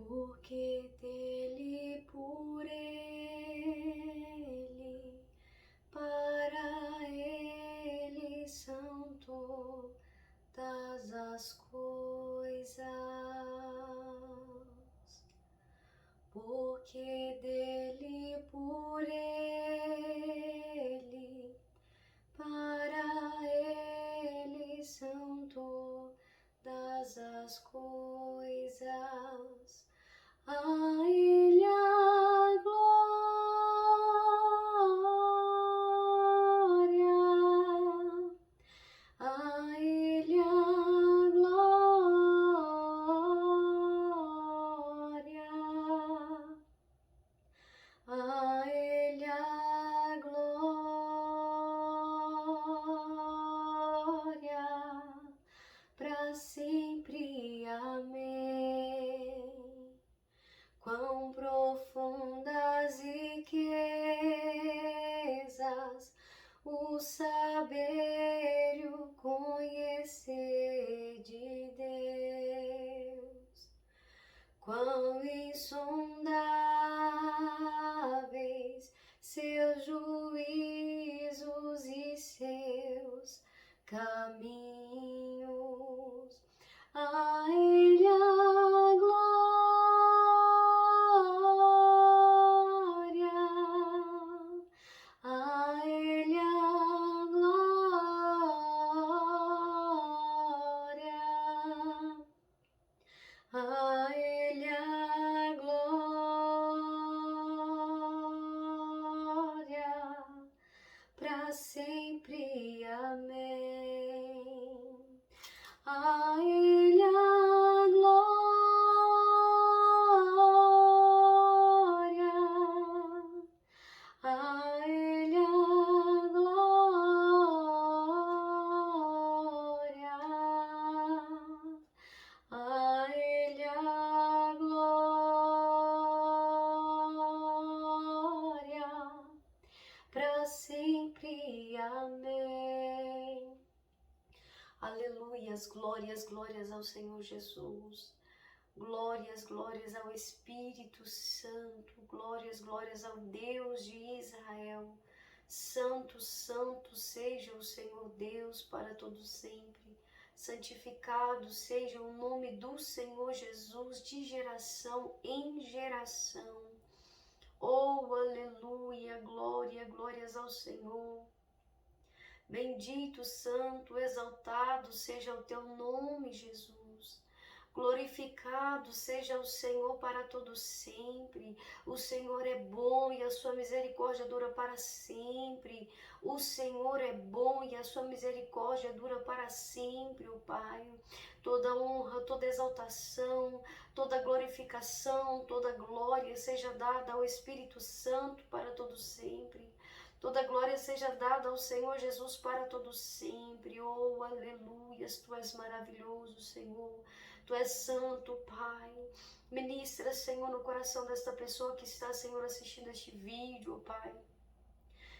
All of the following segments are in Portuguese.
porque dele, por ele, para ele são todas as coisas, porque dele, por ele, para ele são todas as coisas. A ele a glória, a ele a glória, a ele a glória, para sempre. Amém. Quão profundas riquezas o saber e o conhecer de Deus, quão insondáveis seus juízos e seus caminhos. A ele a glória, a ele a glória, a ele a glória, para sempre. Amém. A ele a glória, a ele a glória, a ele a glória, para sempre. Amém. Aleluias, glórias, glórias ao Senhor Jesus. Glórias, glórias ao Espírito Santo. Glórias, glórias ao Deus de Israel. Santo, santo seja o Senhor Deus para todo sempre. Santificado seja o nome do Senhor Jesus de geração em geração. Oh, aleluia, glória, glórias ao Senhor. Bendito, santo, exaltado seja o teu nome, Jesus. Glorificado seja o Senhor para todo sempre. O Senhor é bom e a sua misericórdia dura para sempre. O Senhor é bom e a sua misericórdia dura para sempre, ó Pai. Toda honra, toda exaltação, toda glorificação, toda glória seja dada ao Espírito Santo para todo sempre. Toda glória seja dada ao Senhor Jesus para todo sempre. Oh, aleluias, Tu és maravilhoso, Senhor. Tu és santo, Pai. Ministra, Senhor, no coração desta pessoa que está, Senhor, assistindo este vídeo, Pai.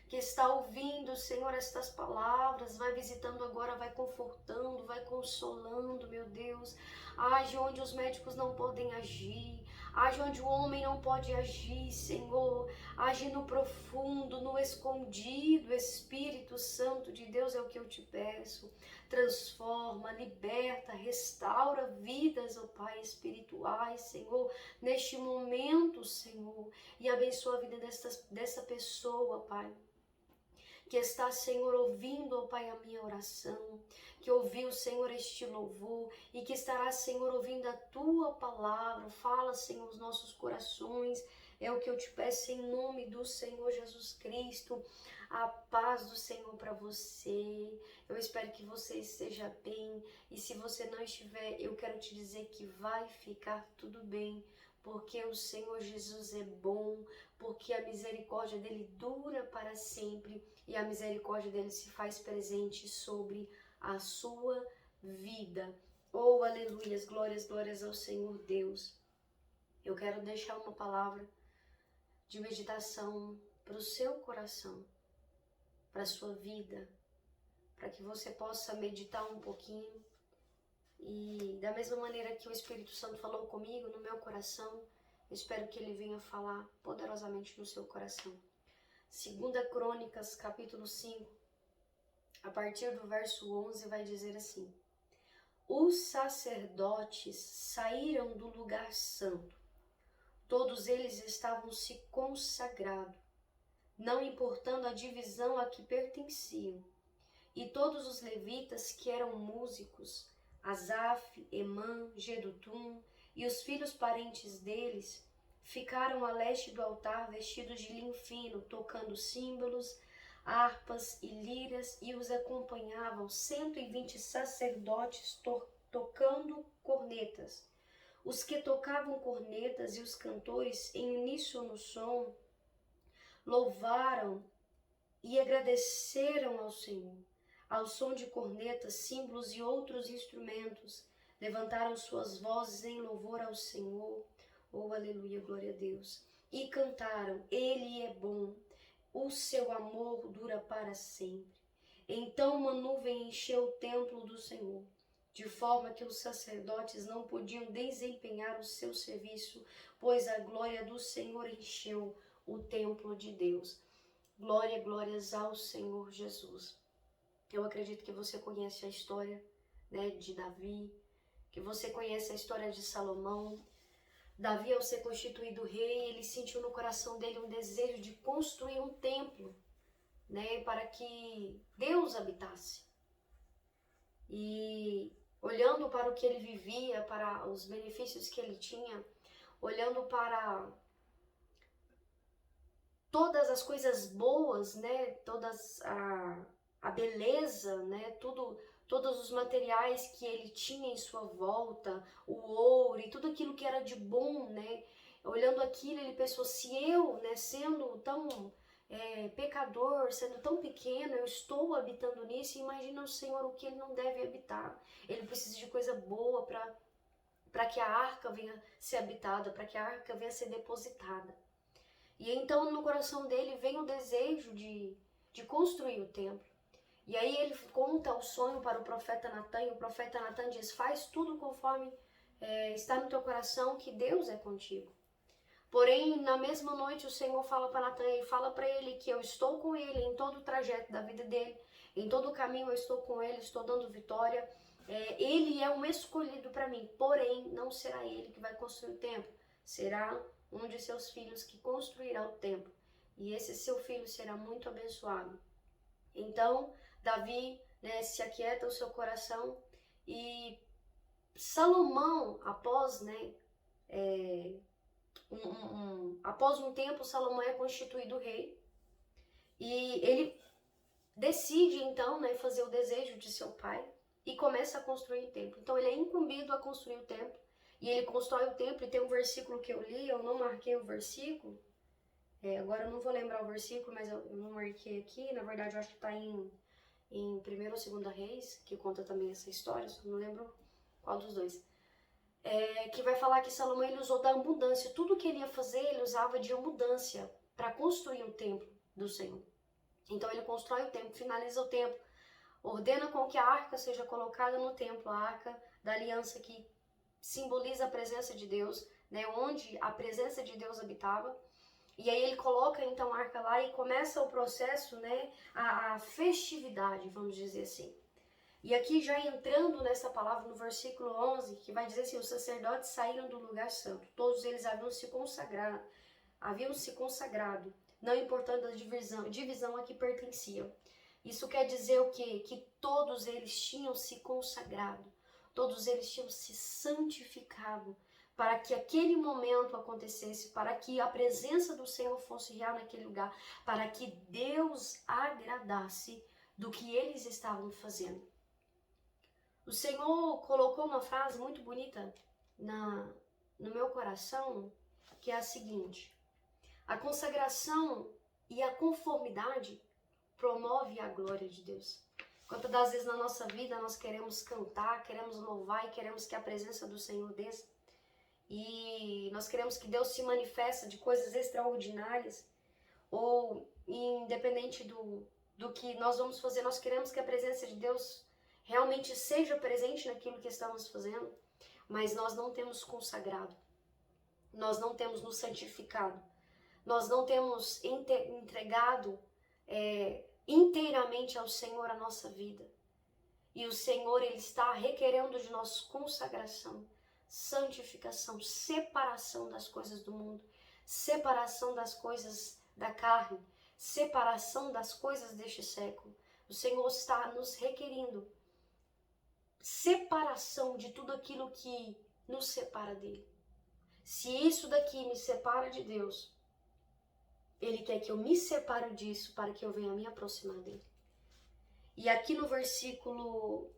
Que está ouvindo, Senhor, estas palavras, vai visitando agora, vai confortando, vai consolando, meu Deus. Age onde os médicos não podem agir, age onde o homem não pode agir, Senhor. Age no profundo, no escondido, Espírito Santo de Deus, é o que eu te peço. Transforma, liberta, restaura vidas, ó Pai, espirituais, Senhor, neste momento, Senhor, e abençoa a vida dessa pessoa, Pai, que está, Senhor, ouvindo, ó Pai, a minha oração, que ouviu, Senhor, este louvor e que estará, Senhor, ouvindo a Tua palavra. Fala, Senhor, os nossos corações, é o que eu te peço em nome do Senhor Jesus Cristo. A paz do Senhor para você. Eu espero que você esteja bem e se você não estiver, eu quero te dizer que vai ficar tudo bem, porque o Senhor Jesus é bom, porque a misericórdia dele dura para sempre e a misericórdia dele se faz presente sobre a sua vida. Oh, aleluias, glórias, glórias ao Senhor Deus. Eu quero deixar uma palavra de meditação para o seu coração, para a sua vida, para que você possa meditar um pouquinho E da mesma maneira que o Espírito Santo falou comigo no meu coração, eu espero que ele venha falar poderosamente no seu coração. 2 Crônicas, capítulo 5, a partir do verso 11, vai dizer assim: Os sacerdotes saíram do lugar santo. Todos eles estavam se consagrando, não importando a divisão a que pertenciam. E todos os levitas que eram músicos, Asaf, Emã, Jedutum e os filhos parentes deles, ficaram a leste do altar vestidos de linho fino, tocando símbolos, harpas e liras, e os acompanhavam 120 sacerdotes tocando cornetas. Os que tocavam cornetas e os cantores em uníssono som louvaram e agradeceram ao Senhor. Ao som de cornetas, símbolos e outros instrumentos, levantaram suas vozes em louvor ao Senhor. Oh, aleluia, glória a Deus. E cantaram: Ele é bom, o seu amor dura para sempre. Então uma nuvem encheu o templo do Senhor, de forma que os sacerdotes não podiam desempenhar o seu serviço, pois a glória do Senhor encheu o templo de Deus. Glórias ao Senhor Jesus. Eu acredito que você conhece a história, né, de Davi, que você conhece a história de Salomão. Davi, ao ser constituído rei, ele sentiu no coração dele um desejo de construir um templo, né, para que Deus habitasse. E olhando para o que ele vivia, para os benefícios que ele tinha, olhando para todas as coisas boas, né, todas a beleza, né, todos os materiais que ele tinha em sua volta, o ouro e tudo aquilo que era de bom, né, olhando aquilo ele pensou, se eu, né, sendo tão pecador, sendo tão pequeno, eu estou habitando nisso, imagina o Senhor o que ele não deve habitar. Ele precisa de coisa boa para que a arca venha ser habitada, para que a arca venha ser depositada. E então no coração dele vem o desejo de construir o templo. E aí ele conta o sonho para o profeta Natan, e o profeta Natan diz, faz tudo conforme está no teu coração, que Deus é contigo. Porém, na mesma noite o Senhor fala para Natan e fala para ele que eu estou com ele em todo o trajeto da vida dele, em todo o caminho eu estou com ele, estou dando vitória. Ele é um escolhido para mim, porém não será ele que vai construir o templo, será um de seus filhos que construirá o templo, e esse seu filho será muito abençoado. Então, Davi, né, se aquieta o seu coração, e Salomão, após, né, após um tempo, Salomão é constituído rei, e ele decide, então, né, fazer o desejo de seu pai, e começa a construir o templo. Então, ele é incumbido a construir o templo, e ele constrói o templo, e tem um versículo que eu li, eu não marquei o versículo, agora eu não vou lembrar o versículo, mas eu não marquei aqui, na verdade eu acho que está em 1º ou 2º Reis, que conta também essa história, só não lembro qual dos dois, que vai falar que Salomão ele usou da abundância, tudo que ele ia fazer ele usava de abundância para construir o templo do Senhor. Então ele constrói o templo, finaliza o templo, ordena com que a arca seja colocada no templo, a arca da aliança que simboliza a presença de Deus, né, onde a presença de Deus habitava. E aí ele coloca então a arca lá e começa o processo, né, a festividade, vamos dizer assim. E aqui já entrando nessa palavra no versículo 11, que vai dizer assim, os sacerdotes saíram do lugar santo, todos eles haviam se consagrado, não importando a divisão a que pertenciam. Isso quer dizer o quê? Que todos eles tinham se consagrado, todos eles tinham se santificado, para que aquele momento acontecesse, para que a presença do Senhor fosse real naquele lugar, para que Deus agradasse do que eles estavam fazendo. O Senhor colocou uma frase muito bonita no meu coração, que é a seguinte: a consagração e a conformidade promove a glória de Deus. Quantas das vezes na nossa vida nós queremos cantar, queremos louvar e queremos que a presença do Senhor desça, e nós queremos que Deus se manifeste de coisas extraordinárias, ou independente do que nós vamos fazer, nós queremos que a presença de Deus realmente seja presente naquilo que estamos fazendo, mas nós não temos consagrado, nós não temos nos santificado, nós não temos entregado inteiramente ao Senhor a nossa vida. E o Senhor, Ele está requerendo de nós consagração, santificação, separação das coisas do mundo, separação das coisas da carne, separação das coisas deste século. O Senhor está nos requerindo separação de tudo aquilo que nos separa dele. Se isso daqui me separa de Deus, Ele quer que eu me separe disso para que eu venha me aproximar dele. E aqui no versículo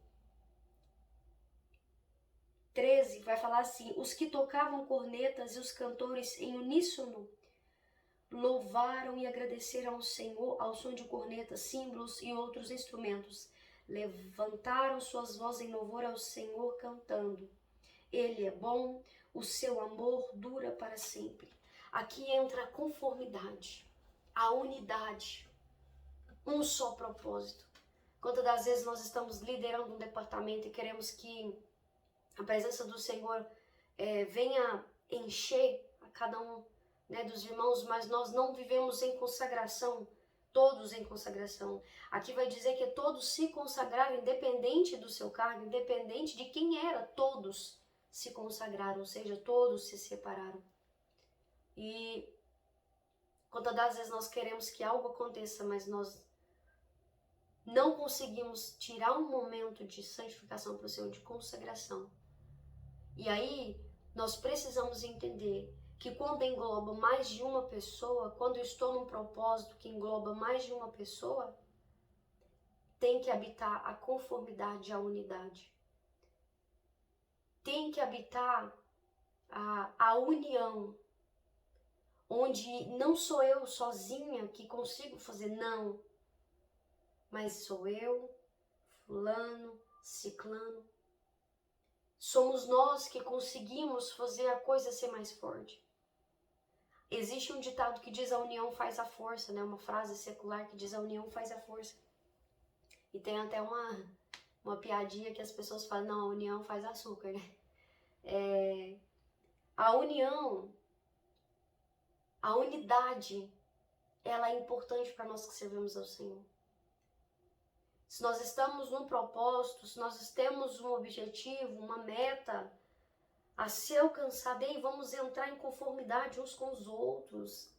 13 vai falar assim: os que tocavam cornetas e os cantores em uníssono louvaram e agradeceram ao Senhor ao som de cornetas, símbolos e outros instrumentos. Levantaram suas vozes em louvor ao Senhor cantando. Ele é bom, o seu amor dura para sempre. Aqui entra a conformidade, a unidade, um só propósito. Quantas das vezes nós estamos liderando um departamento e queremos que a presença do Senhor venha encher a cada um, né, dos irmãos, mas nós não vivemos em consagração, todos em consagração. Aqui vai dizer que todos se consagraram, independente do seu cargo, independente de quem era, todos se consagraram, ou seja, todos se separaram. E quantas das vezes nós queremos que algo aconteça, mas nós não conseguimos tirar um momento de santificação para o Senhor, de consagração. E aí, nós precisamos entender que quando engloba mais de uma pessoa, quando eu estou num propósito que engloba mais de uma pessoa, tem que habitar a conformidade, a unidade. Tem que habitar a união, onde não sou eu sozinha que consigo fazer, não. Mas sou eu, fulano, ciclano. Somos nós que conseguimos fazer a coisa ser mais forte. Existe um ditado que diz a união faz a força, né? Uma frase secular que diz a união faz a força. E tem até uma piadinha que as pessoas falam, não, a união faz açúcar, né? A união, a unidade, ela é importante para nós que servimos ao Senhor. Se nós estamos num propósito, se nós temos um objetivo, uma meta a ser alcançada, e vamos entrar em conformidade uns com os outros.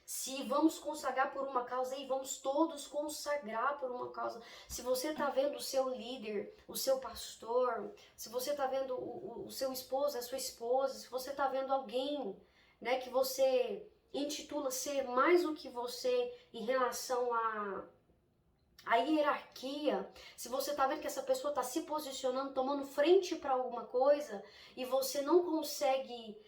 Se vamos consagrar por uma causa, aí vamos todos consagrar por uma causa. Se você está vendo o seu líder, o seu pastor, se você está vendo o seu esposo, a sua esposa, se você está vendo alguém, né, que você intitula ser mais do que você em relação a hierarquia, se você está vendo que essa pessoa está se posicionando, tomando frente para alguma coisa e você não consegue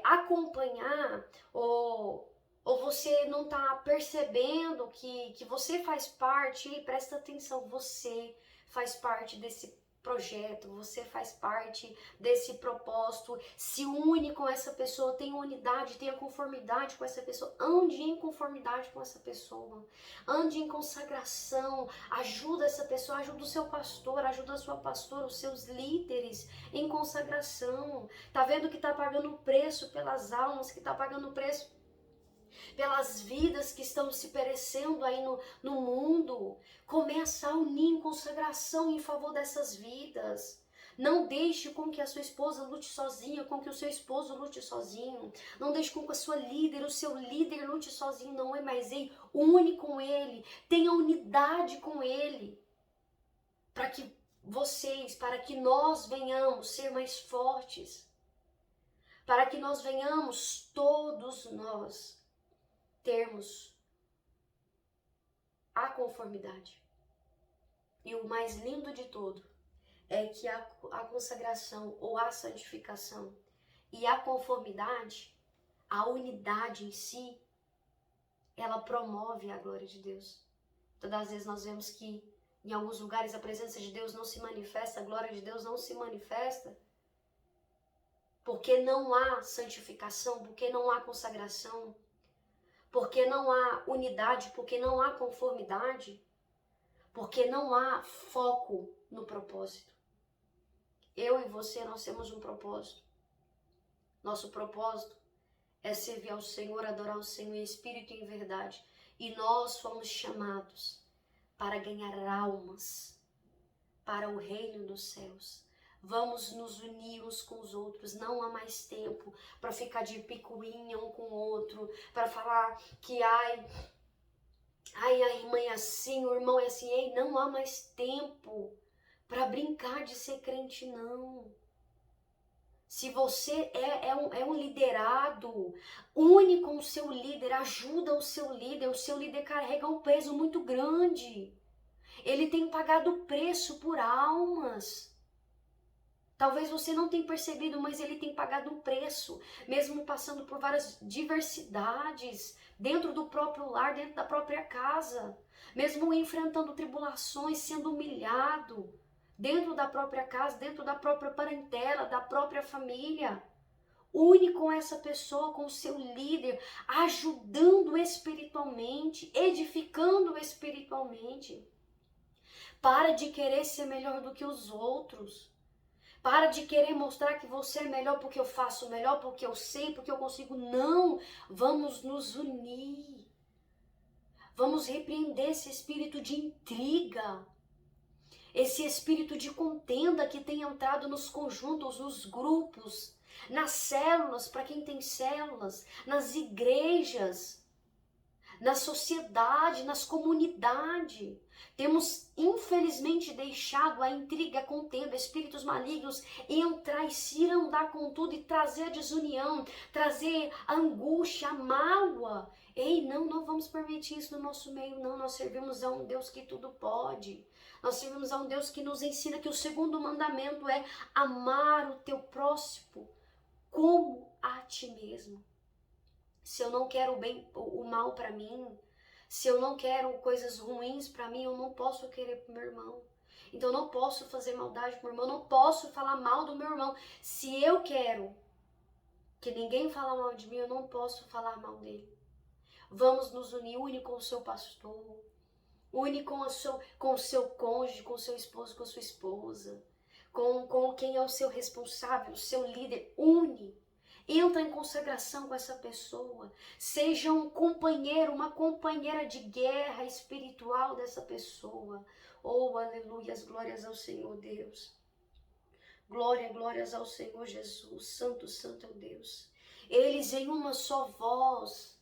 acompanhar ou você não está percebendo que você faz parte, e presta atenção, você faz parte desse projeto, você faz parte desse propósito, se une com essa pessoa, tem unidade, tenha conformidade com essa pessoa, ande em conformidade com essa pessoa, ande em consagração, ajuda essa pessoa, ajuda o seu pastor, ajuda a sua pastora, os seus líderes em consagração. Tá vendo que tá pagando o preço pelas almas, que tá pagando o preço pelas vidas que estão se perecendo aí no mundo. Começa a unir em consagração em favor dessas vidas. Não deixe com que a sua esposa lute sozinha, com que o seu esposo lute sozinho. Não deixe com que a sua líder, o seu líder lute sozinho, não é mais ele. Une com ele, tenha unidade com ele. Para que nós venhamos ser mais fortes. Para que nós venhamos, todos nós, termos a conformidade. E o mais lindo de tudo é que a consagração ou a santificação e a conformidade, a unidade em si, ela promove a glória de Deus. Todas as vezes nós vemos que em alguns lugares a presença de Deus não se manifesta, a glória de Deus não se manifesta, porque não há santificação, porque não há consagração, porque não há unidade, porque não há conformidade, porque não há foco no propósito. Eu e você, nós temos um propósito. Nosso propósito é servir ao Senhor, adorar o Senhor em espírito e em verdade. E nós fomos chamados para ganhar almas para o reino dos céus. Vamos nos unir uns com os outros. Não há mais tempo para ficar de picuinha um com o outro, para falar que ai, a irmã é assim, o irmão é assim. Ei, não há mais tempo para brincar de ser crente, não. Se você é um liderado, une com o seu líder, ajuda o seu líder carrega um peso muito grande. Ele tem pagado preço por almas. Talvez você não tenha percebido, mas ele tem pagado um preço, mesmo passando por várias diversidades, dentro do próprio lar, dentro da própria casa, mesmo enfrentando tribulações, sendo humilhado, dentro da própria casa, dentro da própria parentela, da própria família. Une com essa pessoa, com o seu líder, ajudando espiritualmente, edificando espiritualmente. Para de querer ser melhor do que os outros. Para de querer mostrar que você é melhor porque eu faço melhor, porque eu sei, porque eu consigo. Não, vamos nos unir. Vamos repreender esse espírito de intriga, esse espírito de contenda que tem entrado nos conjuntos, nos grupos, nas células, para quem tem células, nas igrejas, na sociedade, nas comunidades. Temos, infelizmente, deixado a intriga, a contenda, espíritos malignos entrar e se andar com tudo e trazer a desunião, trazer a angústia, a mágoa. Ei, não vamos permitir isso no nosso meio, não. Nós servimos a um Deus que tudo pode. Nós servimos a um Deus que nos ensina que o segundo mandamento é amar o teu próximo como a ti mesmo. Se eu não quero o mal para mim, se eu não quero coisas ruins para mim, eu não posso querer pro meu irmão. Então eu não posso fazer maldade pro meu irmão, eu não posso falar mal do meu irmão. Se eu quero que ninguém fale mal de mim, eu não posso falar mal dele. Vamos nos unir, une com o seu pastor, une com o seu cônjuge, com o seu esposo, com a sua esposa, com quem é o seu responsável, o seu líder, une. Entra em consagração com essa pessoa. Seja um companheiro, uma companheira de guerra espiritual dessa pessoa. Oh, aleluias, glórias ao Senhor Deus. Glórias ao Senhor Jesus. Santo, santo é o Deus. Eles em uma só voz.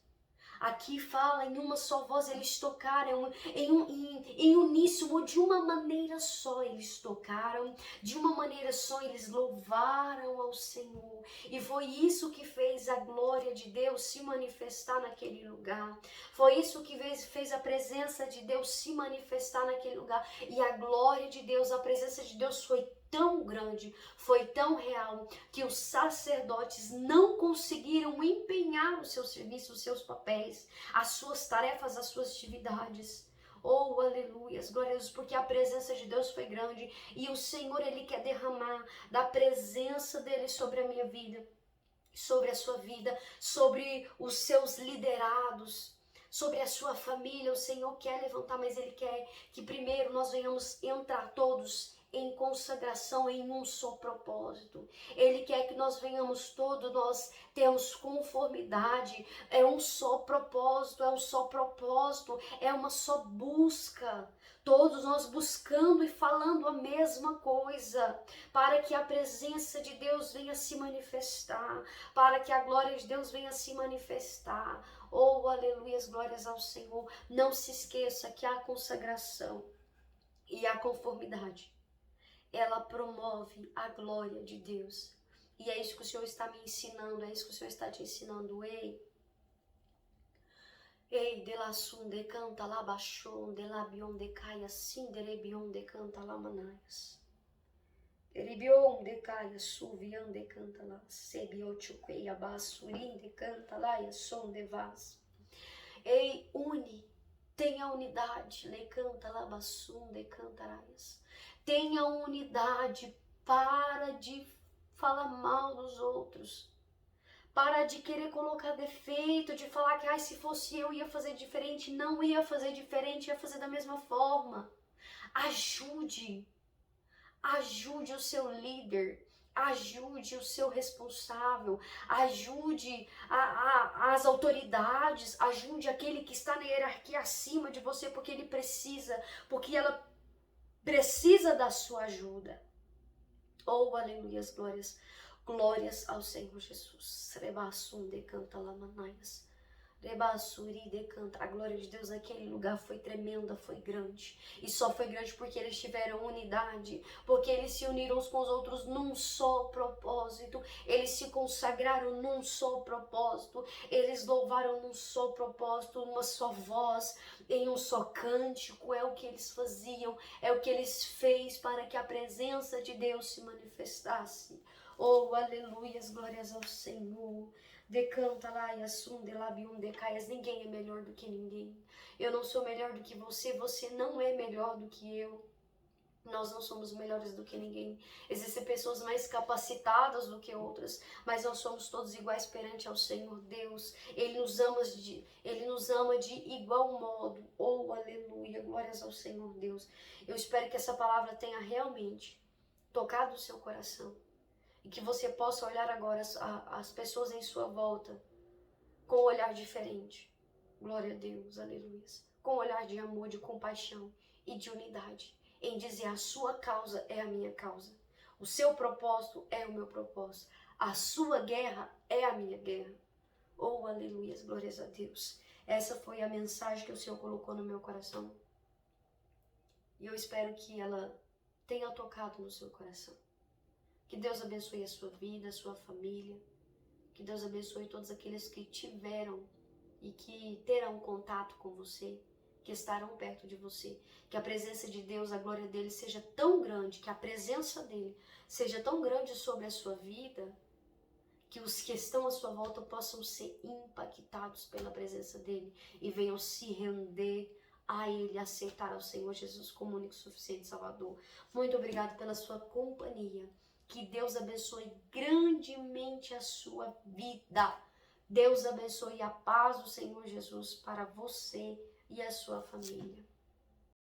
Aqui fala em uma só voz, eles tocaram em uníssono, de uma maneira só eles tocaram, de uma maneira só eles louvaram ao Senhor. E foi isso que fez a glória de Deus se manifestar naquele lugar. Foi isso que fez a presença de Deus se manifestar naquele lugar. E a glória de Deus, a presença de Deus foi tão grande, foi tão real, que os sacerdotes não conseguiram empenhar o seu serviço, os seus papéis, as suas tarefas, as suas atividades. Oh, aleluias, glória a Deus, porque a presença de Deus foi grande e o Senhor, Ele quer derramar da presença dEle sobre a minha vida, sobre a sua vida, sobre os seus liderados, sobre a sua família. O Senhor quer levantar, mas Ele quer que primeiro nós venhamos entrar todos em consagração, em um só propósito. Ele quer que nós venhamos todos, nós temos conformidade, é um só propósito, é uma só busca. Todos nós buscando e falando a mesma coisa, para que a presença de Deus venha se manifestar, para que a glória de Deus venha se manifestar. Oh, aleluias, glórias ao Senhor. Não se esqueça que a consagração e a conformidade, ela promove a glória de Deus. E é isso que o Senhor está me ensinando, é isso que o Senhor está te ensinando. Ei, de la sunde canta la bachon, de la bion de caia, sinderebion de canta la manaias. Eribion de caia, suvian de canta la, sebiochuqueia basurin de canta la, e som de vaz. Ei, une, tenha unidade, le canta la basum de cantaraias. Tenha unidade, para de falar mal dos outros. Para de querer colocar defeito, de falar que se fosse eu ia fazer diferente. Não ia fazer diferente, ia fazer da mesma forma. Ajude. Ajude o seu líder, ajude o seu responsável, ajude as autoridades, ajude aquele que está na hierarquia acima de você, porque ele precisa, porque ela precisa da sua ajuda. Oh, aleluias, glórias, glórias ao Senhor Jesus. Rebassum decanta lamanaias. Rebassuri decanta. A glória de Deus naquele lugar foi tremenda, foi grande. E só foi grande porque eles tiveram unidade, porque eles se uniram uns com os outros num só propósito. Eles se consagraram num só propósito. Eles louvaram num só propósito, numa só voz, em um só cântico. É o que eles faziam, é o que eles fez para que a presença de Deus se manifestasse. Oh, aleluias, glórias ao Senhor. Decanta lá e assunde labium decaias. Ninguém é melhor do que ninguém. Eu não sou melhor do que você, você não é melhor do que eu. Nós não somos melhores do que ninguém. Existem pessoas mais capacitadas do que outras, mas nós somos todos iguais perante ao Senhor Deus. Ele nos ama de igual modo. Oh, aleluia, glórias ao Senhor Deus. Eu espero que essa palavra tenha realmente tocado o seu coração. E que você possa olhar agora as pessoas em sua volta com um olhar diferente. Glória a Deus, aleluia. Com um olhar de amor, de compaixão e de unidade. Em dizer, a sua causa é a minha causa. O seu propósito é o meu propósito. A sua guerra é a minha guerra. Oh, aleluia, glórias a Deus. Essa foi a mensagem que o Senhor colocou no meu coração. E eu espero que ela tenha tocado no seu coração. Que Deus abençoe a sua vida, a sua família. Que Deus abençoe todos aqueles que tiveram e que terão contato com você, que estarão perto de você. Que a presença de Deus, a glória dele seja tão grande, que a presença dele seja tão grande sobre a sua vida, que os que estão à sua volta possam ser impactados pela presença dele e venham se render a ele, aceitar ao Senhor Jesus como único e suficiente Salvador. Muito obrigado pela sua companhia. Que Deus abençoe grandemente a sua vida. Deus abençoe a paz do Senhor Jesus para você e a sua família.